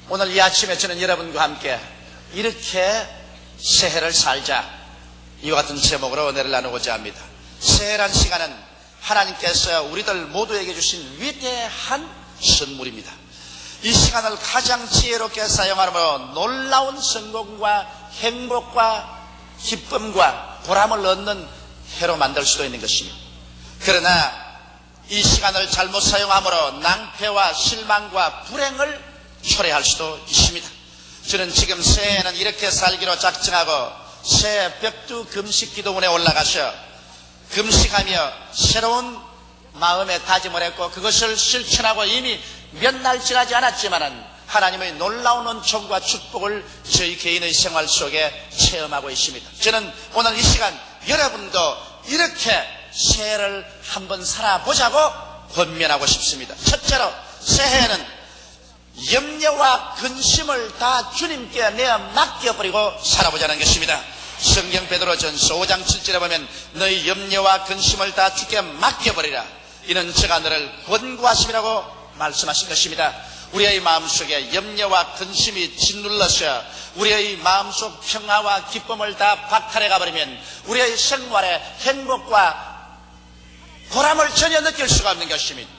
오늘 이 아침에 저는 여러분과 함께 이렇게 새해를 살자, 이와 같은 제목으로 은혜를 나누고자 합니다. 새해란 시간은 하나님께서 우리들 모두에게 주신 위대한 선물입니다. 이 시간을 가장 지혜롭게 사용하므로 놀라운 성공과 행복과 기쁨과 보람을 얻는 해로 만들 수도 있는 것입니다. 그러나 이 시간을 잘못 사용함으로 낭패와 실망과 불행을 초래할 수도 있습니다. 저는 지금 새해에는 이렇게 살기로 작정하고 새해 벽두 금식 기도원에 올라가서 금식하며 새로운 마음에 다짐을 했고 그것을 실천하고 이미 몇 날 지나지 않았지만은 하나님의 놀라운 은총과 축복을 저희 개인의 생활 속에 체험하고 있습니다. 저는 오늘 이 시간 여러분도 이렇게 새해를 한번 살아보자고 권면하고 싶습니다. 첫째로 새해에는 염려와 근심을 다 주님께 내어 맡겨버리고 살아보자는 것입니다. 성경 베드로전서 5장 7절에 보면 너희 염려와 근심을 다 주께 맡겨버리라. 이는 제가 너를 권고하심이라고 말씀하신 것입니다. 우리의 마음속에 염려와 근심이 짓눌러서 우리의 마음속 평화와 기쁨을 다 박탈해 가버리면 우리의 생활에 행복과 보람을 전혀 느낄 수가 없는 것입니다.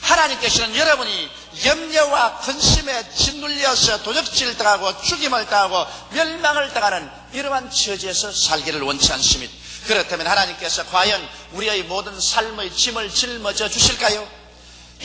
하나님께서는 여러분이 염려와 근심에 짓눌려서 도적질을 당하고 죽임을 당하고 멸망을 당하는 이러한 처지에서 살기를 원치 않습니다. 그렇다면 하나님께서 과연 우리의 모든 삶의 짐을 짊어져 주실까요?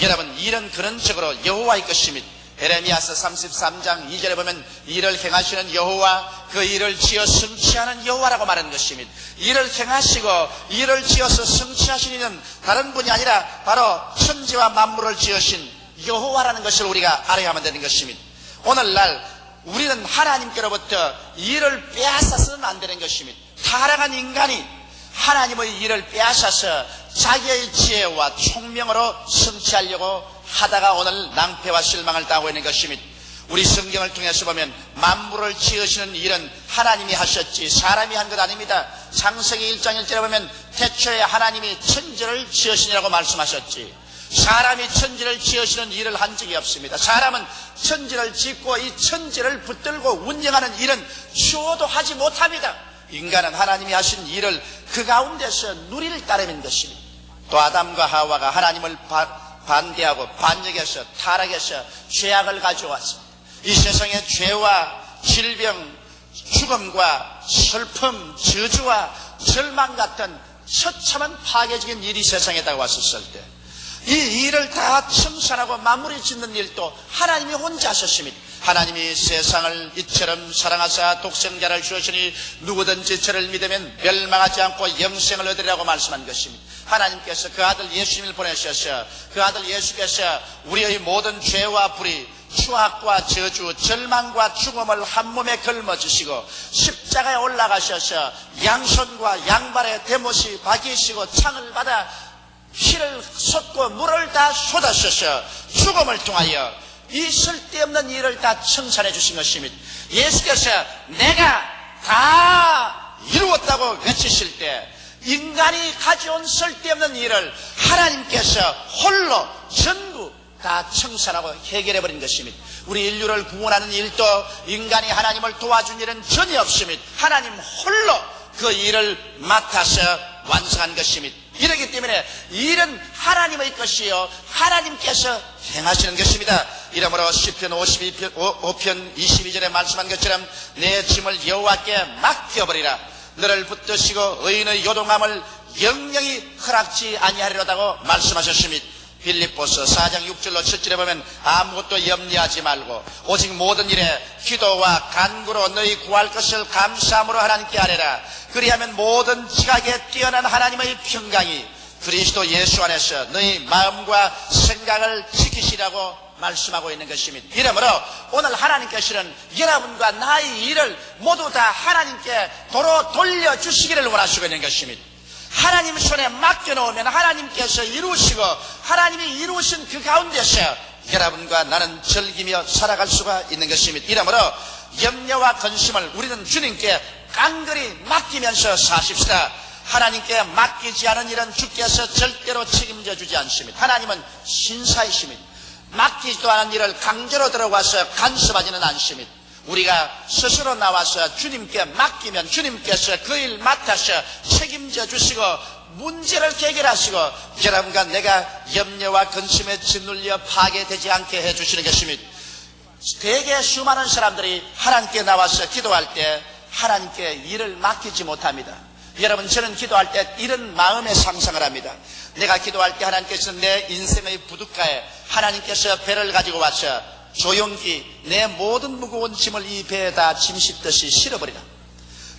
여러분, 일은 근원적으로 여호와의 것입니다. 에레미야서 33장 2절에 보면 일을 행하시는 여호와, 그 일을 지어 성취하는 여호와라고 말하는 것입니다. 일을 행하시고 일을 지어서 성취하신 이는 다른 분이 아니라 바로 천지와 만물을 지으신 여호와라는 것을 우리가 알아야만 되는 것입니다. 오늘날 우리는 하나님께로부터 일을 빼앗아서는 안 되는 것입니다. 타락한 인간이 하나님의 일을 빼앗아서 자기의 지혜와 총명으로 성취하려고 하다가 오늘 낭패와 실망을 당하고 있는 것입니다. 우리 성경을 통해서 보면 만물을 지으시는 일은 하나님이 하셨지 사람이 한 것 아닙니다. 창세기 1장 1절에 보면 태초에 하나님이 천지를 지으시니라고 말씀하셨지 사람이 천지를 지으시는 일을 한 적이 없습니다. 사람은 천지를 짓고 이 천지를 붙들고 운영하는 일은 추호도 하지 못합니다. 인간은 하나님이 하신 일을 그 가운데서 누릴 따름인 것입니다. 또 아담과 하와가 하나님을 반대하고 반역해서 타락해서 죄악을 가져왔습니다. 이 세상에 죄와 질병, 죽음과 슬픔, 저주와 절망 같은 처참한 파괴적인 일이 세상에 다가왔을 때 이 일을 다 청산하고 마무리 짓는 일도 하나님이 혼자 하셨습니다. 하나님이 세상을 이처럼 사랑하사 독생자를 주시니 누구든지 저를 믿으면 멸망하지 않고 영생을 얻으리라고 말씀한 것입니다. 하나님께서 그 아들 예수님을 보내셔서 그 아들 예수께서 우리의 모든 죄와 불의, 추악과 저주, 절망과 죽음을 한 몸에 걸머주시고 십자가에 올라가셔서 양손과 양발에 대못이 박이시고 창을 받아 피를 쏟고 물을 다 쏟아셔서 죽음을 통하여 이 쓸데없는 일을 다 청산해 주신 것입니다. 예수께서 내가 다 이루었다고 외치실 때 인간이 가져온 쓸데없는 일을 하나님께서 홀로 전부 다 청산하고 해결해버린 것입니다. 우리 인류를 구원하는 일도 인간이 하나님을 도와준 일은 전혀 없습니다. 하나님 홀로 그 일을 맡아서 완성한 것입니다. 이러기 때문에 일은 하나님의 것이요 하나님께서 행하시는 것입니다. 이러므로 시편 5편 22절에 말씀한 것처럼 내 짐을 여호와께 맡겨버리라. 너를 붙드시고 의인의 요동함을 영영히 허락지 아니하리로다고 말씀하셨습니다. 빌립보서 4장 6절로 7절에 보면 아무것도 염려하지 말고 오직 모든 일에 기도와 간구로 너희 구할 것을 감사함으로 하나님께 아뢰라. 그리하면 모든 지각에 뛰어난 하나님의 평강이 그리스도 예수 안에서 너희 마음과 생각을 지키시라고 말씀하고 있는 것입니다. 이러므로 오늘 하나님께서는 여러분과 나의 일을 모두 다 하나님께 도로 돌려주시기를 원하시고 있는 것입니다. 하나님 손에 맡겨놓으면 하나님께서 이루시고 하나님이 이루신 그 가운데서 여러분과 나는 즐기며 살아갈 수가 있는 것입니다. 이러므로 염려와 근심을 우리는 주님께 깡그리 맡기면서 사십시다. 하나님께 맡기지 않은 일은 주께서 절대로 책임져 주지 않습니다. 하나님은 신사이십니다. 맡기지도 않은 일을 강제로 들어가서 간섭하지는 않습니다. 우리가 스스로 나와서 주님께 맡기면 주님께서 그 일 맡아서 책임져 주시고 문제를 해결하시고 여러분과 내가 염려와 근심에 짓눌려 파괴되지 않게 해주시는 것입니다. 대개 수많은 사람들이 하나님께 나와서 기도할 때 하나님께 일을 맡기지 못합니다. 여러분, 저는 기도할 때 이런 마음의 상상을 합니다. 내가 기도할 때 하나님께서 내 인생의 부둣가에 하나님께서 배를 가지고 와서 조용히 내 모든 무거운 짐을 이 배에다 짐 싣듯이 실어버리라.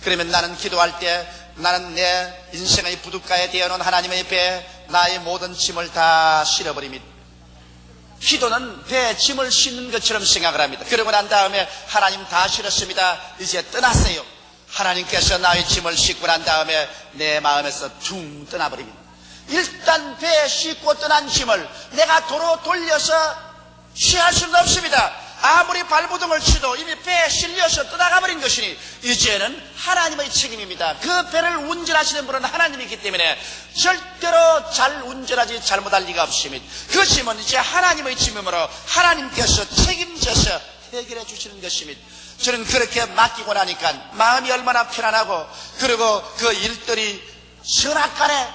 그러면 나는 기도할 때 나는 내 인생의 부둣가에 대어놓은 하나님의 배에 나의 모든 짐을 다 실어버립니다. 기도는 배에 짐을 싣는 것처럼 생각을 합니다. 그러고 난 다음에 하나님 다 실었습니다. 이제 떠나세요. 하나님께서 나의 짐을 싣고 난 다음에 내 마음에서 퉁 떠나버립니다. 일단 배에 싣고 떠난 짐을 내가 도로 돌려서 취할 수는 없습니다. 아무리 발버둥을 치도 이미 배에 실려서 떠나가 버린 것이니 이제는 하나님의 책임입니다. 그 배를 운전하시는 분은 하나님이기 때문에 절대로 잘 운전하지 잘못할 리가 없습니다. 그 짐은 이제 하나님의 짐이므로 하나님께서 책임져서 해결해 주시는 것입니다. 저는 그렇게 맡기고 나니까 마음이 얼마나 편안하고, 그리고 그 일들이 선악간에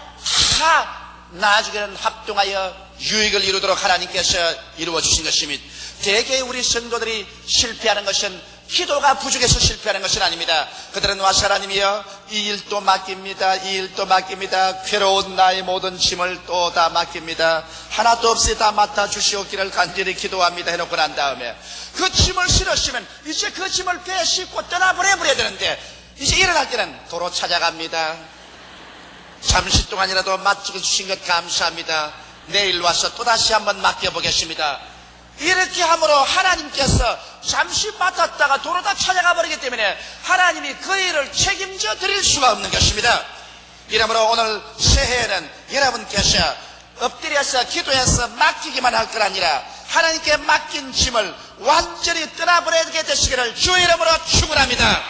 다 나중에는 합동하여 유익을 이루도록 하나님께서 이루어 주신 것입니다. 대개 우리 성도들이 실패하는 것은 기도가 부족해서 실패하는 것은 아닙니다. 그들은 와서 하나님이여 이 일도 맡깁니다. 이 일도 맡깁니다. 괴로운 나의 모든 짐을 또 다 맡깁니다. 하나도 없이 다 맡아주시옵기를 간절히 기도합니다 해놓고 난 다음에 그 짐을 실었으면 이제 그 짐을 배에 싣고 떠나버려야 되는데 이제 일어날 때는 도로 찾아갑니다. 잠시 동안이라도 맡겨주신 것 감사합니다. 내일 와서 또다시 한번 맡겨보겠습니다. 이렇게 함으로 하나님께서 잠시 맡았다가 도로다 찾아가 버리기 때문에 하나님이 그 일을 책임져 드릴 수가 없는 것입니다. 이러므로 오늘 새해에는 여러분께서 엎드려서 기도해서 맡기기만 할 것 아니라 하나님께 맡긴 짐을 완전히 떠나버리게 되시기를 주의 이름으로 축원합니다.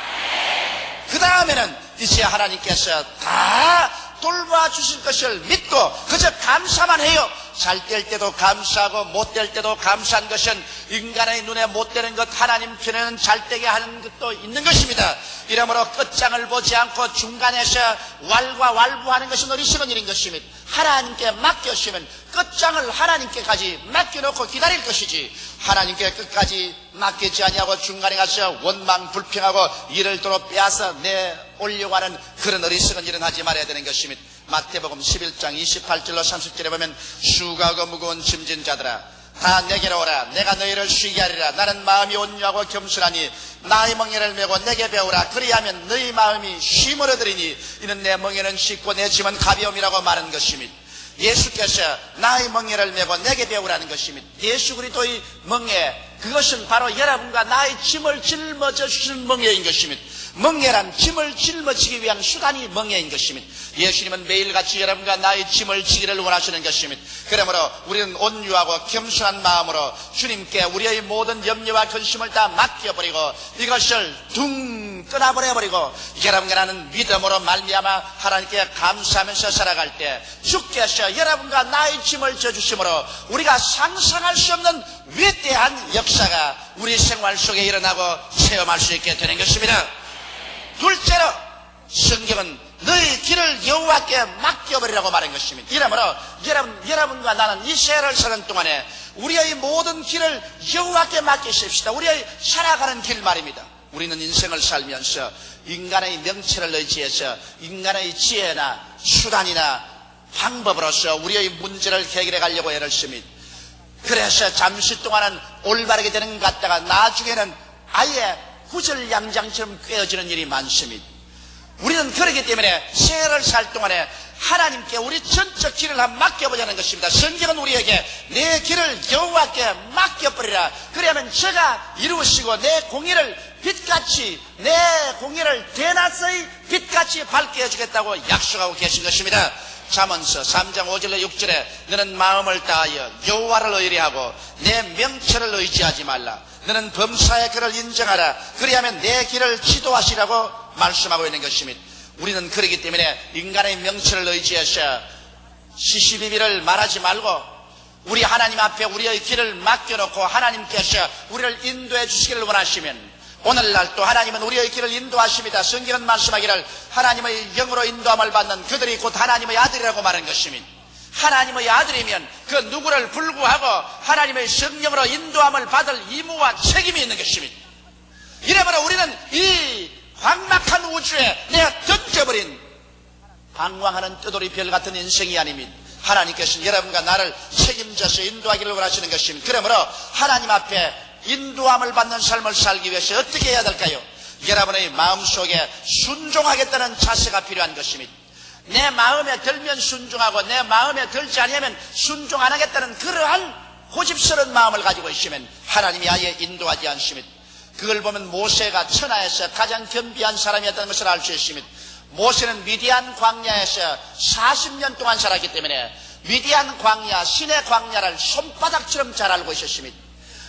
그 다음에는 이제 하나님께서 다 돌봐주실 것을 믿고 그저 감사만 해요. 잘 될 때도 감사하고 못 될 때도 감사한 것은 인간의 눈에 못 되는 것 하나님 편에는 잘 되게 하는 것도 있는 것입니다. 이러므로 끝장을 보지 않고 중간에서 왈가왈부하는 것은 어리석은 일인 것입니다. 하나님께 맡겼으면 끝장을 하나님께까지 맡겨놓고 기다릴 것이지, 하나님께 끝까지 맡기지 아니하고 중간에 가서 원망 불평하고 이를 도로 빼앗아 내오려고 하는 그런 어리석은 일은 하지 말아야 되는 것입니다. 마태복음 11장 28절로 30절에 보면 수고하고 무거운 짐진 자들아 다 내게로 오라. 내가 너희를 쉬게 하리라. 나는 마음이 온유하고 겸손하니 나의 멍에를 메고 내게 배우라. 그리하면 너희 마음이 쉼을 얻으리니 이는 내 멍에는 쉽고 내 짐은 가벼움이라고 말한 것입니다. 예수께서 나의 멍에를 메고 내게 배우라는 것입니다. 예수 그리스도의 멍에, 그것은 바로 여러분과 나의 짐을 짊어져 주시는 멍에인 것입니다. 멍에란 짐을 짊어지기 위한 수단이 멍에인 것입니다. 예수님은 매일같이 여러분과 나의 짐을 지기를 원하시는 것입니다. 그러므로 우리는 온유하고 겸손한 마음으로 주님께 우리의 모든 염려와 근심을 다 맡겨버리고 이것을 둥 떠나버려버리고 여러분과 나는 믿음으로 말미암아 하나님께 감사하면서 살아갈 때 주께서 여러분과 나의 짐을 져주심으로 우리가 상상할 수 없는 위대한 역사가 우리 생활 속에 일어나고 체험할 수 있게 되는 것입니다. 둘째로 성경은 너희 길을 여호와께 맡겨버리라고 말한 것입니다. 이러므로 여러분과 나는 이 새해를 사는 동안에 우리의 모든 길을 여호와께 맡기십시다. 우리의 살아가는 길 말입니다. 우리는 인생을 살면서 인간의 명체를 의지해서 인간의 지혜나 수단이나 방법으로서 우리의 문제를 해결해 가려고 애를 씁니다. 그래서 잠시 동안은 올바르게 되는 것 같다가 나중에는 아예 후절양장처럼 꿰어지는 일이 많습니다. 우리는 그렇기 때문에 새해를 살 동안에 하나님께 우리 전적 길을 한번 맡겨보자는 것입니다. 성경은 우리에게 내 길을 여호와께 맡겨버리라. 그러면 저가 이루시고 내 공의를 빛같이, 내 공의를 대낮의 빛같이 밝게 해주겠다고 약속하고 계신 것입니다. 잠언서 3장 5절로 6절에 너는 마음을 다하여 여호와를 의뢰하고 내 명철을 의지하지 말라. 너는 범사의 그를 인정하라. 그리하면 내 길을 지도하시라고 말씀하고 있는 것입니다. 우리는 그렇기 때문에 인간의 명철을 의지해서 시시비비를 말하지 말고 우리 하나님 앞에 우리의 길을 맡겨놓고 하나님께서 우리를 인도해 주시기를 원하시면 오늘날 또 하나님은 우리의 길을 인도하십니다. 성경은 말씀하기를 하나님의 영으로 인도함을 받는 그들이 곧 하나님의 아들이라고 말한 것입니다. 하나님의 아들이면 그 누구를 불구하고 하나님의 성령으로 인도함을 받을 의무와 책임이 있는 것입니다. 이러므로 우리는 이 광막한 우주에 내가 던져버린 방황하는 뜨돌이 별 같은 인생이 아닙니다. 하나님께서는 여러분과 나를 책임져서 인도하기를 원하시는 것입니다. 그러므로 하나님 앞에 인도함을 받는 삶을 살기 위해서 어떻게 해야 될까요? 여러분의 마음속에 순종하겠다는 자세가 필요한 것입니다. 내 마음에 들면 순종하고 내 마음에 들지 않으면 순종 안 하겠다는 그러한 고집스러운 마음을 가지고 있으면 하나님이 아예 인도하지 않습니다. 그걸 보면 모세가 천하에서 가장 겸비한 사람이었다는 것을 알 수 있습니다. 모세는 미디안 광야에서 40년 동안 살았기 때문에 미디안 광야, 신의 광야를 손바닥처럼 잘 알고 있었습니다.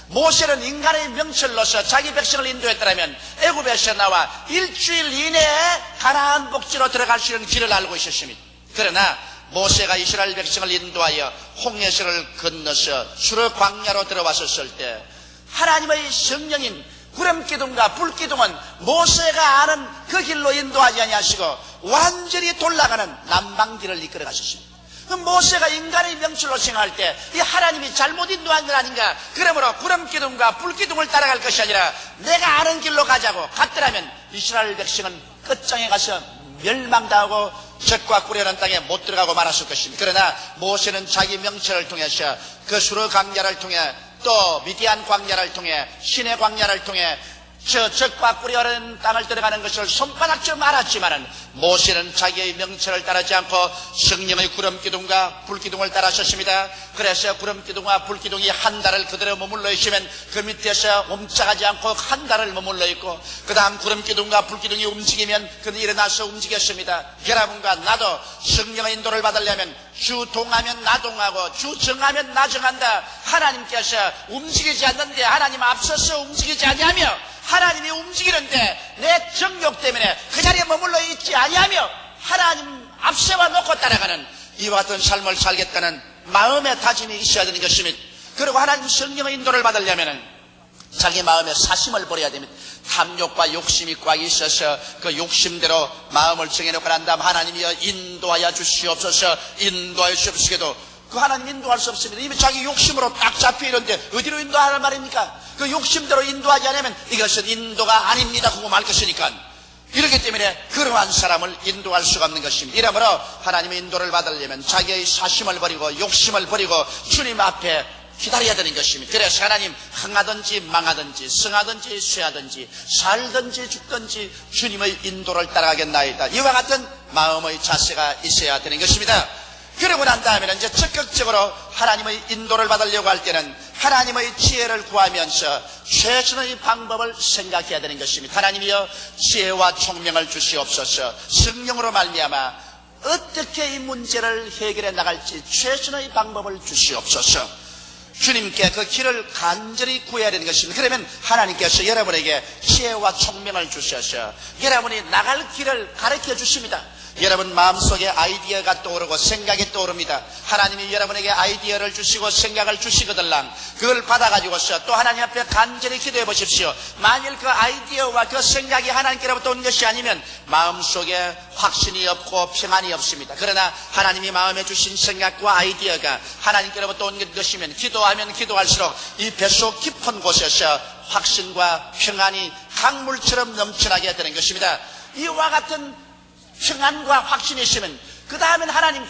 모세는 인간의 명철로서 자기 백성을 인도했더라면 애굽에서 나와 일주일 이내에 가나안 복지로 들어갈 수 있는 길을 알고 있었습니다. 그러나 모세가 이스라엘 백성을 인도하여 홍해서를 건너서 수르 광야로 들어왔었을 때 하나님의 성령인 구름기둥과 불기둥은 모세가 아는 그 길로 인도하지 아니하시고 완전히 돌아가는 남방길을 이끌어 가셨습니다. 모세가 인간의 명철로 생각할 때 이 하나님이 잘못 인도한 건 아닌가? 그러므로 구름기둥과 불기둥을 따라갈 것이 아니라 내가 아는 길로 가자고 갔더라면 이스라엘 백성은 끝장에 가서 멸망당하고 적과 꿀이라는 땅에 못 들어가고 말았을 것입니다. 그러나 모세는 자기 명철을 통해서 그 수르 광야를 통해 또 미디안 광야를 통해 신의 광야를 통해 적과 꿀이 흐르는 땅을 들어가는 것을 손바닥처럼 알았지만은 모세는 자기의 명철을 따르지 않고 성령의 구름기둥과 불기둥을 따라섰습니다. 그래서 구름기둥과 불기둥이 한 달을 그대로 머물러 있으면 그 밑에서 옴짝하지 않고 한 달을 머물러 있고 그 다음 구름기둥과 불기둥이 움직이면 그는 일어나서 움직였습니다. 여러분과 나도 성령의 인도를 받으려면 주 동하면 나 동하고 주 정하면 나 정한다. 하나님께서 움직이지 않는데 하나님 앞서서 움직이지 아니하며 하나님이 움직이는데 내 정욕 때문에 그 자리에 머물러 있지 아니하며 하나님 앞세워 놓고 따라가는 이와 같은 삶을 살겠다는 마음의 다짐이 있어야 되는 것입니다. 그리고 하나님 성령의 인도를 받으려면 자기 마음에 사심을 버려야 됩니다. 탐욕과 욕심이 꽉 있어서 그 욕심대로 마음을 정해놓고 난 다음 하나님이여 인도하여 주시옵소서 인도하여 주시옵소서도 그 하나님 인도할 수 없습니다. 이미 자기 욕심으로 딱 잡혀 있는데 어디로 인도하란 말입니까? 그 욕심대로 인도하지 않으면 이것은 인도가 아닙니다 하고 말 것이니까 이렇기 때문에 그러한 사람을 인도할 수가 없는 것입니다. 이러므로 하나님의 인도를 받으려면 자기의 사심을 버리고 욕심을 버리고 주님 앞에 기다려야 되는 것입니다. 그래서 하나님 흥하든지 망하든지 성하든지 쇠하든지 살든지 죽든지 주님의 인도를 따라가겠나이다. 이와 같은 마음의 자세가 있어야 되는 것입니다. 그러고 난 다음에는 이제 적극적으로 하나님의 인도를 받으려고 할 때는 하나님의 지혜를 구하면서 최선의 방법을 생각해야 되는 것입니다. 하나님이여 지혜와 총명을 주시옵소서. 성령으로 말미암아 어떻게 이 문제를 해결해 나갈지 최선의 방법을 주시옵소서. 주님께 그 길을 간절히 구해야 되는 것입니다. 그러면 하나님께서 여러분에게 지혜와 총명을 주셔서 여러분이 나갈 길을 가르쳐 주십니다. 여러분 마음속에 아이디어가 떠오르고 생각이 떠오릅니다. 하나님이 여러분에게 아이디어를 주시고 생각을 주시거들랑 그걸 받아가지고서 또 하나님 앞에 간절히 기도해 보십시오. 만일 그 아이디어와 그 생각이 하나님께로부터 온 것이 아니면 마음속에 확신이 없고 평안이 없습니다. 그러나 하나님이 마음에 주신 생각과 아이디어가 하나님께로부터 온 것이면 기도하면 기도할수록 이 뱃속 깊은 곳에서 확신과 평안이 강물처럼 넘쳐나게 되는 것입니다. 이와 같은 평안과 확신이 있으면 그 다음엔 하나님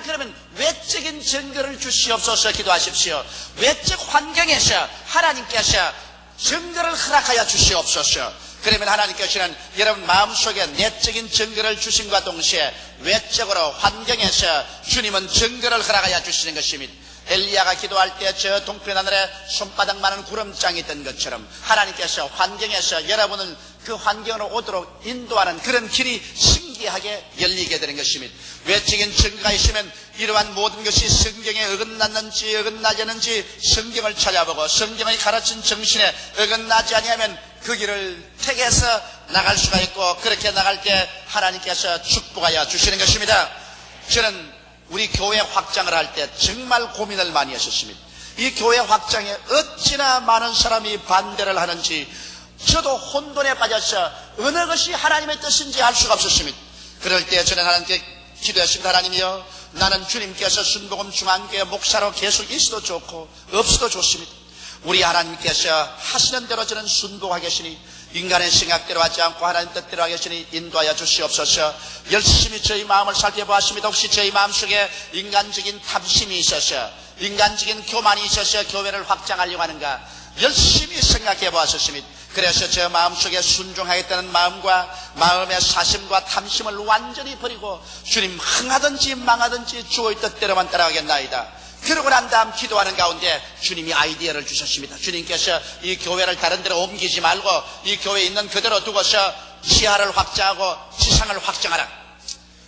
그러면 외적인 증거를 주시옵소서 기도하십시오. 외적 환경에서 하나님께서 증거를 허락하여 주시옵소서. 그러면 하나님께서는 여러분 마음속에 내적인 증거를 주심과 동시에 외적으로 환경에서 주님은 증거를 허락하여 주시는 것입니다. 엘리야가 기도할 때 저 동편 하늘에 손바닥만한 구름장이 있던 것처럼 하나님께서 환경에서 여러분을 그 환경으로 오도록 인도하는 그런 길이 신기하게 열리게 되는 것입니다. 외적인 증거가 있으면 이러한 모든 것이 성경에 어긋났는지 어긋나지 않는지 성경을 찾아보고 성경의 가르친 정신에 어긋나지 아니하면 그 길을 택해서 나갈 수가 있고 그렇게 나갈 때 하나님께서 축복하여 주시는 것입니다. 저는 우리 교회 확장을 할 때 정말 고민을 많이 하셨습니다. 이 교회 확장에 어찌나 많은 사람이 반대를 하는지 저도 혼돈에 빠져서 어느 것이 하나님의 뜻인지 알 수가 없었습니다. 그럴 때 저는 하나님께 기도했습니다. 하나님이여, 나는 주님께서 순복음 중앙교회 목사로 계속 있어도 좋고 없어도 좋습니다. 우리 하나님께서 하시는 대로 저는 순복하겠으니 인간의 생각대로 하지 않고 하나님 뜻대로 하겠으니 인도하여 주시옵소서. 열심히 저희 마음을 살펴보았습니다. 혹시 저희 마음속에 인간적인 탐심이 있어서, 인간적인 교만이 있어서 교회를 확장하려고 하는가 열심히 생각해 보았습니다. 그래서 저 마음속에 순종하겠다는 마음과 마음의 사심과 탐심을 완전히 버리고 주님 흥하든지 망하든지 주의 뜻대로만 따라가겠나이다. 그러고 난 다음 기도하는 가운데 주님이 아이디어를 주셨습니다. 주님께서 이 교회를 다른 데로 옮기지 말고 이 교회에 있는 그대로 두고서 지하를 확장하고 지상을 확장하라.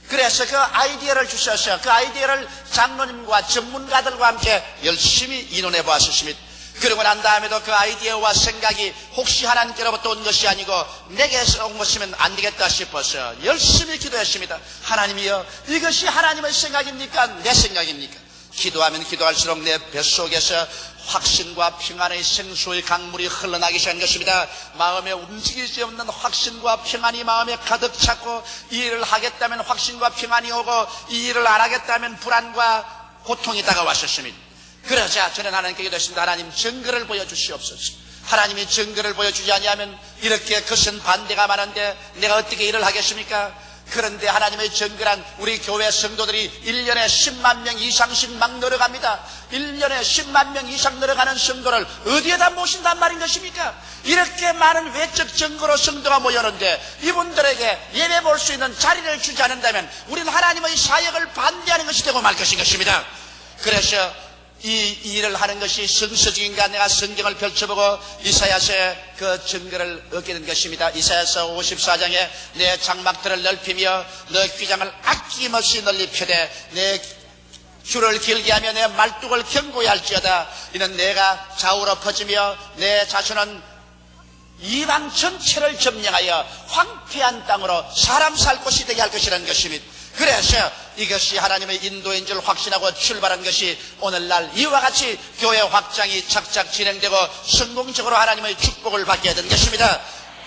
그래서 그 아이디어를 주셔서 그 아이디어를 장로님과 전문가들과 함께 열심히 의논해 보았습니다. 그러고 난 다음에도 그 아이디어와 생각이 혹시 하나님께로부터 온 것이 아니고 내게서 온 것이면 안 되겠다 싶어서 열심히 기도했습니다. 하나님이여, 이것이 하나님의 생각입니까? 내 생각입니까? 기도하면 기도할수록 내 뱃속에서 확신과 평안의 생수의 강물이 흘러나기 시작한 것입니다. 마음에 움직이지 없는 확신과 평안이 마음에 가득 찼고, 이 일을 하겠다면 확신과 평안이 오고, 이 일을 안 하겠다면 불안과 고통이 다가왔었습니다. 그러자 저는 하나님께 기도했습니다. 하나님, 증거를 보여주시옵소서. 하나님이 증거를 보여주지 아니하면 이렇게 거센 반대가 많은데 내가 어떻게 일을 하겠습니까? 그런데 하나님의 증거란 우리 교회 성도들이 1년에 10만 명 이상씩 막 늘어갑니다. 1년에 10만 명 이상 늘어가는 성도를 어디에다 모신단 말인 것입니까? 이렇게 많은 외적 증거로 성도가 모여는데 이분들에게 예배 볼 수 있는 자리를 주지 않는다면 우리는 하나님의 사역을 반대하는 것이 되고 말 것입니다. 그래서 이 일을 하는 것이 성서적인가, 내가 성경을 펼쳐보고 이사야서의 그 증거를 얻게 된 것입니다. 이사야서 54장에 내 장막들을 넓히며 내 휘장을 아낌없이 널리 펴되 내 줄을 길게 하며 내 말뚝을 견고히 할지어다. 이는 내가 좌우로 퍼지며 내 자손은 이방 전체를 점령하여 황폐한 땅으로 사람 살 곳이 되게 할 것이라는 것입니다. 그래서 이것이 하나님의 인도인 줄 확신하고 출발한 것이 오늘날 이와 같이 교회 확장이 착착 진행되고 성공적으로 하나님의 축복을 받게 된 것입니다.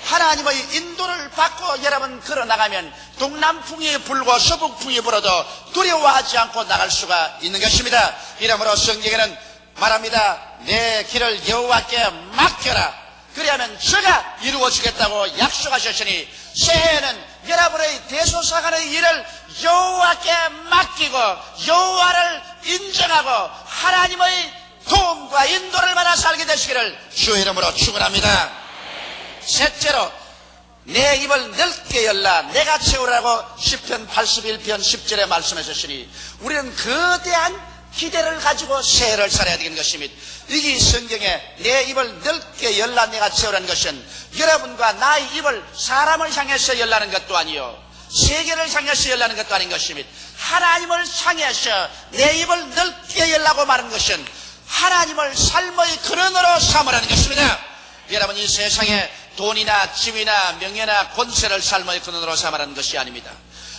하나님의 인도를 받고 여러분 걸어나가면 동남풍이 불고 서북풍이 불어도 두려워하지 않고 나갈 수가 있는 것입니다. 이러므로 성경에는 말합니다. 내 길을 여호와께 맡겨라. 그리하면 저가 이루어주겠다고 약속하셨으니 새해에는 여러분의 대소사관의 일을 여호와께 맡기고 여호와를 인정하고 하나님의 도움과 인도를 받아 살게 되시기를 주의 이름으로 축원합니다. 셋째로, 내 입을 넓게 열라 내가 채우라고 시편 81편 10절에 말씀하셨으니 우리는 거대한 기대를 가지고 새해를 살아야 되는 것입니다. 이게 성경에 내 입을 넓게 열라 내가 채우라는 것은 여러분과 나의 입을 사람을 향해서 열라는 것도 아니요 세계를 향해서 열라는 것도 아닌 것입니다. 하나님을 향해서 내 입을 넓게 열라고 말하는 것은 하나님을 삶의 근원으로 삼으라는 것입니다. 여러분, 이 세상에 돈이나 지위나 명예나 권세를 삶의 근원으로 삼으라는 것이 아닙니다.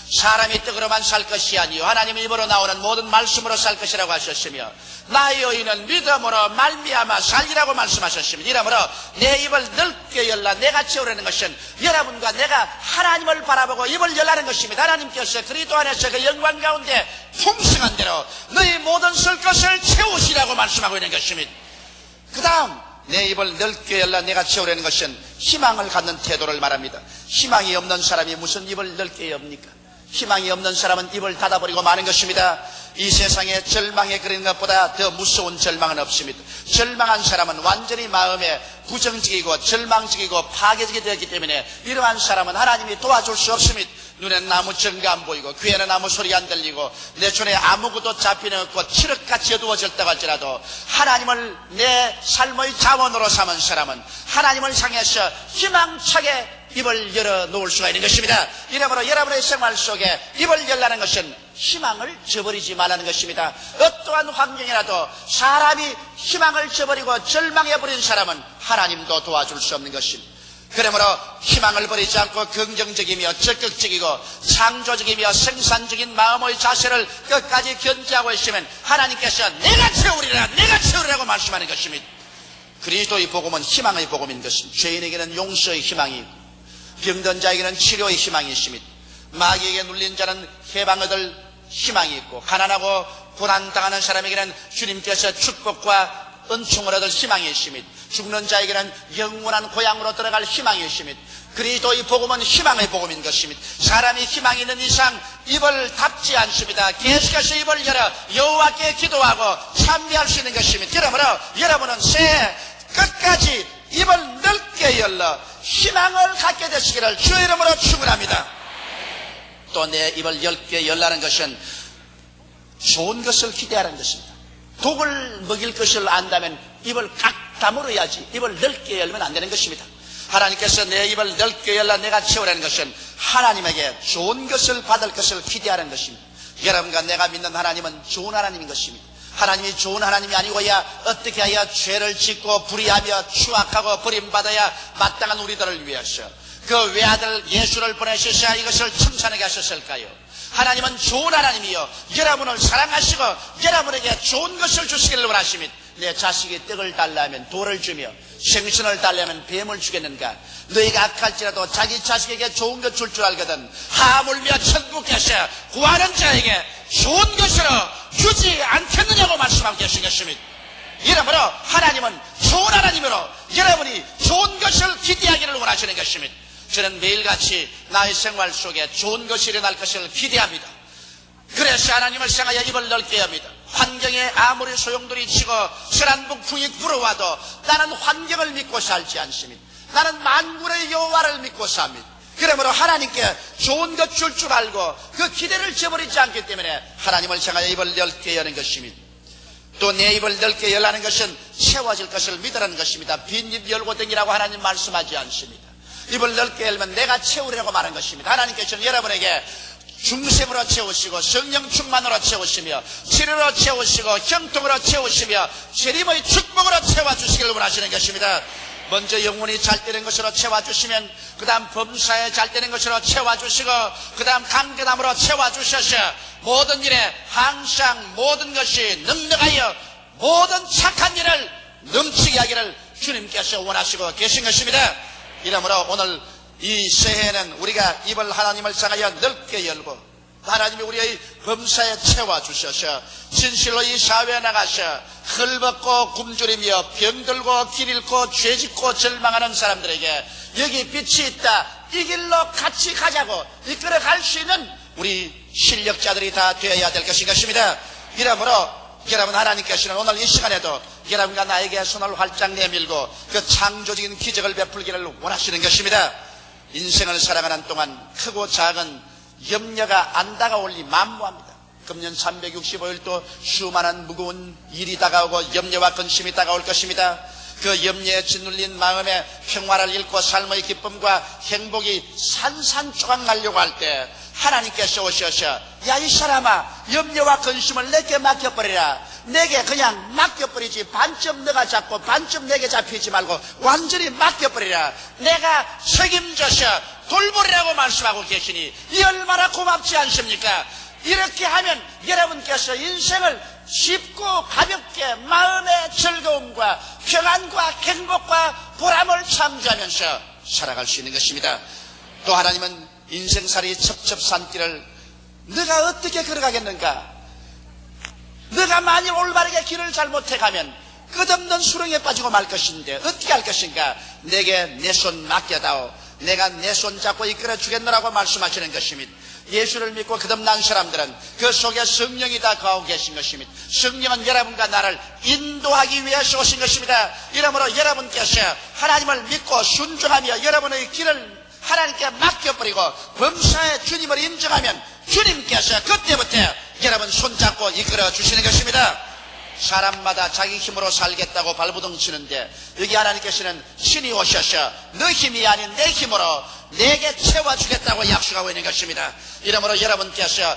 사람의 뜻으로만 살 것이 아니요 하나님의 입으로 나오는 모든 말씀으로 살 것이라고 하셨으며 나의 의인은 믿음으로 말미암아 살리라고 말씀하셨습니다. 이러므로 내 입을 넓게 열라 내가 채우라는 것은 여러분과 내가 하나님을 바라보고 입을 열라는 것입니다. 하나님께서 그리스도 안에서 그 영광 가운데 풍성한 대로 너희 모든 쓸 것을 채우시라고 말씀하고 있는 것입니다. 그 다음, 내 입을 넓게 열라 내가 채우라는 것은 희망을 갖는 태도를 말합니다. 희망이 없는 사람이 무슨 입을 넓게 엽니까? 희망이 없는 사람은 입을 닫아버리고 마는 것입니다. 이 세상에 절망에 그리는 것보다 더 무서운 절망은 없습니다. 절망한 사람은 완전히 마음에 부정적이고 절망적이고 파괴적이 되었기 때문에 이러한 사람은 하나님이 도와줄 수 없습니다. 눈에는 아무 증거 안 보이고 귀에는 아무 소리 안 들리고 내 손에 아무것도 잡히는 없고 칠흑같이 어두워졌다고 할지라도 하나님을 내 삶의 자원으로 삼은 사람은 하나님을 향해서 희망차게 입을 열어놓을 수가 있는 것입니다. 이러므로 여러분의 생활 속에 입을 열라는 것은 희망을 저버리지 말라는 것입니다. 어떠한 환경이라도 사람이 희망을 저버리고 절망해버린 사람은 하나님도 도와줄 수 없는 것입니다. 그러므로 희망을 버리지 않고 긍정적이며 적극적이고 창조적이며 생산적인 마음의 자세를 끝까지 견지하고 있으면 하나님께서 내가 채우리라, 내가 채우리라고 말씀하는 것입니다. 그리스도의 복음은 희망의 복음인 것입니다. 죄인에게는 용서의 희망이 있고 병든 자에게는 치료의 희망이 있습니다. 마귀에게 눌린 자는 해방 얻을 희망이 있고 가난하고 고난당하는 사람에게는 주님께서 축복과 은총을 얻을 희망이 있습니다. 죽는 자에게는 영원한 고향으로 들어갈 희망이 있습니다. 그리스도의 복음은 희망의 복음인 것입니다. 사람이 희망이 있는 이상 입을 닫지 않습니다. 계속해서 입을 열어 여호와께 기도하고 찬미할 수 있는 것입니다. 그러므로 여러분은 새해 끝까지 입을 넓게 열러 희망을 갖게 되시기를 주의 이름으로 축원합니다. 또 내 입을 넓게 열라는 것은 좋은 것을 기대하는 것입니다. 독을 먹일 것을 안다면 입을 꽉 다물어야지 입을 넓게 열면 안 되는 것입니다. 하나님께서 내 입을 넓게 열라 내가 채우라는 것은 하나님에게 좋은 것을 받을 것을 기대하는 것입니다. 여러분과 내가 믿는 하나님은 좋은 하나님인 것입니다. 하나님이 좋은 하나님이 아니고야 어떻게 하여 죄를 짓고 불의하며 추악하고 버림받아야 마땅한 우리들을 위해서 그 외아들 예수를 보내셔서 이것을 청산하게 하셨을까요? 하나님은 좋은 하나님이요 여러분을 사랑하시고 여러분에게 좋은 것을 주시기를 원하십니다. 내 자식이 떡을 달라면 돌을 주며 생선을 달라면 뱀을 주겠는가? 너희가 악할지라도 자기 자식에게 좋은 것 줄 줄 알거든 하물며 천국에서 구하는 자에게 좋은 것으로 주지 않겠느냐고 말씀하고 계신 것입니다. 이러므로 하나님은 좋은 하나님으로 여러분이 좋은 것을 기대하기를 원하시는 것입니다. 저는 매일같이 나의 생활 속에 좋은 것이 일어날 것을 기대합니다. 그래서 하나님을 생각하여 입을 넓게 합니다. 환경에 아무리 소용돌이 치고 서란북풍이 불어와도 나는 환경을 믿고 살지 않습니다. 나는 만군의 여호와를 믿고 삽니다. 그러므로 하나님께 좋은 것 줄 줄 알고 그 기대를 저버리지 않기 때문에 하나님을 향하여 입을 넓게 여는 것입니다. 또 내 입을 넓게 열라는 것은 채워질 것을 믿으라는 것입니다. 빈 입 열고 댕기라고 하나님 말씀하지 않습니다. 입을 넓게 열면 내가 채우려고 말한 것입니다. 하나님께서는 여러분에게 중생으로 채우시고 성령 충만으로 채우시며 치료로 채우시고 형통으로 채우시며 재림의 축복으로 채워주시기를 원하시는 것입니다. 먼저 영혼이 잘 되는 것으로 채워주시면 그 다음 범사에 잘 되는 것으로 채워주시고 그 다음 강건함으로 채워주셔서 모든 일에 항상 모든 것이 능력하여 모든 착한 일을 넘치게 하기를 주님께서 원하시고 계신 것입니다. 이러므로 오늘 이 새해에는 우리가 입을 하나님을 향하여 넓게 열고 하나님이 우리의 범사에 채워주셔서 진실로 이 사회에 나가서 헐벗고 굶주리며 병들고 길 잃고 죄짓고 절망하는 사람들에게 여기 빛이 있다 이 길로 같이 가자고 이끌어 갈 수 있는 우리 실력자들이 다 되어야 될 것입니다. 이러므로 여러분 하나님께서는 오늘 이 시간에도 여러분과 나에게 손을 활짝 내밀고 그 창조적인 기적을 베풀기를 원하시는 것입니다. 인생을 살아가는 동안 크고 작은 염려가 안 다가올리 만무합니다. 금년 365일도 수많은 무거운 일이 다가오고 염려와 근심이 다가올 것입니다. 그 염려에 짓눌린 마음에 평화를 잃고 삶의 기쁨과 행복이 산산조각 나려고 할 때 하나님께서 오셔서 야 이 사람아 염려와 근심을 내게 맡겨버리라. 내게 그냥 맡겨버리지 반쯤 너가 잡고 반쯤 내게 잡히지 말고 완전히 맡겨버리라. 내가 책임져서 돌보리라고 말씀하고 계시니 이 얼마나 고맙지 않습니까? 이렇게 하면 여러분께서 인생을 쉽고 가볍게 마음의 즐거움과 평안과 행복과 보람을 창조하면서 살아갈 수 있는 것입니다. 또 하나님은 인생살이 첩첩산길을 너가 어떻게 걸어가겠는가? 너가 만일 올바르게 길을 잘못해 가면 끝없는 수렁에 빠지고 말 것인데 어떻게 할 것인가? 내게 내 손 맡겨다오. 내가 내 손 잡고 이끌어 주겠노라고 말씀하시는 것입니다. 예수를 믿고 거듭난 사람들은 그 속에 성령이 다 거하고 계신 것입니다. 성령은 여러분과 나를 인도하기 위해서 오신 것입니다. 이러므로 여러분께서 하나님을 믿고 순종하며 여러분의 길을 하나님께 맡겨버리고 범사에 주님을 인정하면 주님께서 그때부터 여러분 손잡고 이끌어 주시는 것입니다. 사람마다 자기 힘으로 살겠다고 발부둥 치는데 여기 하나님께서는 신이 오셔서 너 힘이 아닌 내 힘으로 내게 채워주겠다고 약속하고 있는 것입니다. 이러므로 여러분께서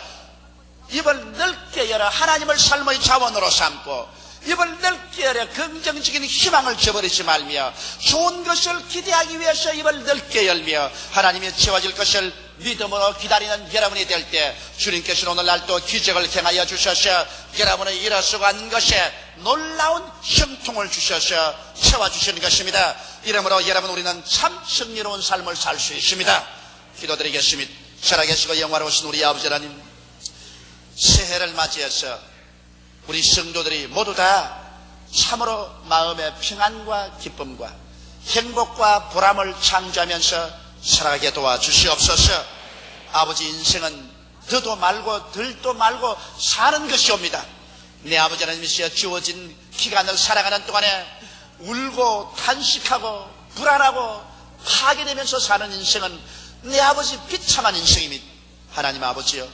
입을 넓게 열어 하나님을 삶의 자원으로 삼고 입을 넓게 열어 긍정적인 희망을 저버리지 말며 좋은 것을 기대하기 위해서 입을 넓게 열며 하나님이 채워질 것을 믿음으로 기다리는 여러분이 될 때 주님께서는 오늘날 또 기적을 행하여 주셔서 여러분의 일어서간 것에 놀라운 형통을 주셔서 채워주시는 것입니다. 이러므로 여러분 우리는 참 승리로운 삶을 살 수 있습니다. 기도드리겠습니다. 살아계시고 영화로우신 우리 아버지 하나님, 새해를 맞이해서 우리 성도들이 모두 다 참으로 마음의 평안과 기쁨과 행복과 보람을 창조하면서 살아가게 도와주시옵소서. 아버지, 인생은 더도 말고 덜도 말고 사는 것이옵니다. 내 아버지 하나님께서 주어진 기간을 살아가는 동안에 울고 탄식하고 불안하고 파괴되면서 사는 인생은 내 아버지 비참한 인생입니다. 하나님 아버지여,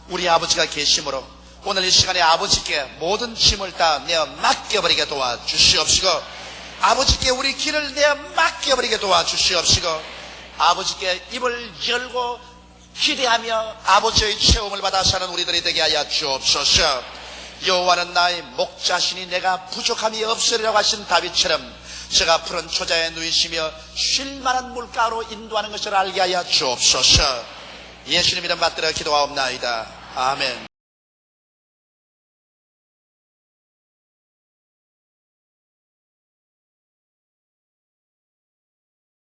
우리 아버지가 계심으로 오늘 이 시간에 아버지께 모든 짐을 다 내어 맡겨버리게 도와주시옵시고, 아버지께 우리 길을 내어 맡겨버리게 도와주시옵시고, 아버지께 입을 열고 기대하며 아버지의 체험을 받아 사는 우리들이 되게 하여 주옵소서. 여호와는 나의 목자시니 내가 부족함이 없으리라고 하신 다윗처럼 제가 푸른 초자에 누이시며 쉴만한 물가로 인도하는 것을 알게 하여 주옵소서. 예수님 이름 받들어 기도하옵나이다. 아멘.